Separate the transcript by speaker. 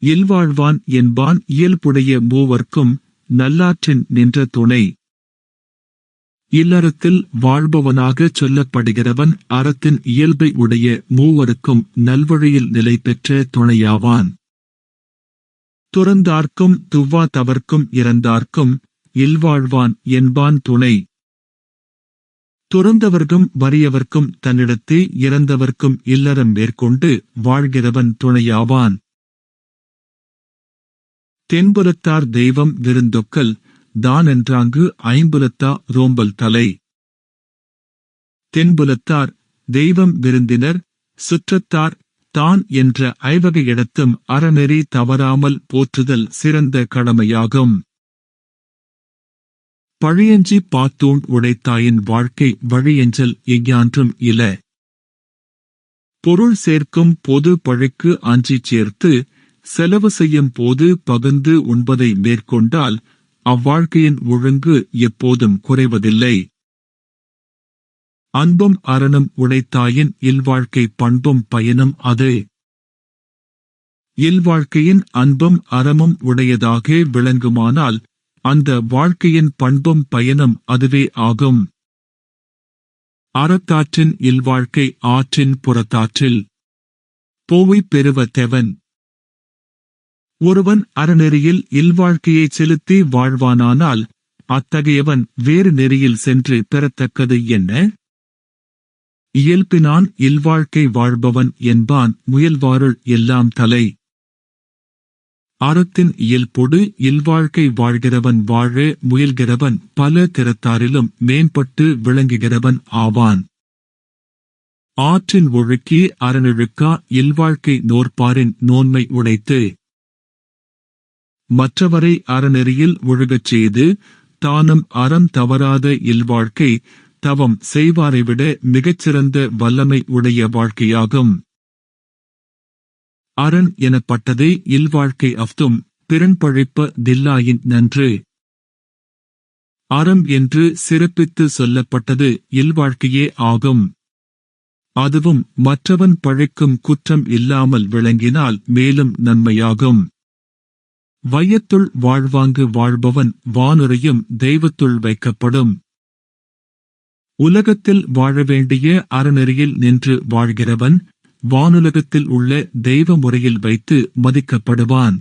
Speaker 1: இல்வாழ்வான் என்பான் இயல்புடைய மூவர்க்கும் நல்லாற்றின் நின்ற துணை. இல்லறத்தில் வாழ்பவனாகச் சொல்லப்படுகிறவன் அறத்தின் இயல்பை உடைய மூவருக்கும் நல்வழியில் நிலை பெற்ற துணையாவான். துறந்தார்க்கும் துவ்வா தவர்க்கும் இறந்தார்க்கும் இல்வாழ்வான் என்பான் துணை. துறந்தவர்க்கும் வறியவர்க்கும் தன்னிடத்தே இறந்தவர்க்கும் இல்லறம் மேற்கொண்டு வாழ்கிறவன் துணையாவான். தென்புலத்தார் தெய்வம் விருந்தொக்கல் தானென்றாங்கு ஐம்புலத்தா ரோம்பல் தலை. தென்புலத்தார் தெய்வம் விருந்தினர் சுற்றத்தார் தான் என்ற ஐவகையிடத்தும் அறநெறி தவறாமல் போற்றுதல் சிறந்த கடமையாகும். பழியஞ்சி பாத்தூண் உடைத்தாயின் வாழ்க்கை வழியஞ்சல் எஞ்ஞான்றும் இல. பொருள் சேர்க்கும் பொது பழிக்கு அஞ்சிச் சேர்த்து செலவு செய்யும் போது பகிர்ந்து உண்பதை மேற்கொண்டால் அவ்வாழ்க்கையின் ஒழுங்கு எப்போதும் குறைவதில்லை. அன்பும் அறனும் உடைத்தாயின் இல்வாழ்க்கை பண்பும் பயனும் அது. இல்வாழ்க்கையின் அன்பும் அறமும் உடையதாக விளங்குமானால் அந்த வாழ்க்கையின் பண்பும் பயனும் அதுவே ஆகும். அறத்தாற்றின் இல்வாழ்க்கை ஆற்றின் புறத்தாற்றில் போவை பெறுவ தெவன். ஒருவன் அறநெறியில் இல்வாழ்க்கையைச் செலுத்தி வாழ்வானானால் அத்தகையவன் வேறு நெறியில் சென்று பெறத்தக்கது என்ன? இயல்பினான் இல்வாழ்க்கை வாழ்பவன் என்பான் முயல்வாருள் எல்லாம் தலை. அறத்தின் இயல்பொடு இல்வாழ்க்கை வாழ்கிறவன் வாழ முயல்கிறவன் பல திறத்தாரிலும் மேம்பட்டு விளங்குகிறவன் ஆவான். ஆற்றின் ஒழுக்கி அறநிழுக்கா இல்வாழ்க்கை நோற்பாரின் நோன்மை உடைத்து. மற்றவரை அறநெறியில் ஒழுகச் செய்து தானும் அறம் தவறாத இல்வாழ்க்கை தவம் செய்வாரைவிட மிகச்சிறந்த வல்லமை உடைய வாழ்க்கையாகும். அரண் எனப்பட்டதே இல்வாழ்க்கை அஃதும் பிறன்பழிப்ப தில்லாயின் நன்று. அறம் என்று சிறப்பித்து சொல்லப்பட்டது இல்வாழ்க்கையே ஆகும். அதுவும் மற்றவன் பழிக்கும் குற்றம் இல்லாமல் விளங்கினால் மேலும் நன்மையாகும். வையத்துள் வாழ்வாங்கு வாழ்பவன் வானுரையும் தெய்வத்துள் வைக்கப்படும். உலகத்தில் வாழ வேண்டிய அறநெறியில் நின்று வாழ்கிறவன் வானுலகத்தில் உள்ள தெய்வ முறையில் வைத்து மதிக்கப்படுவான்.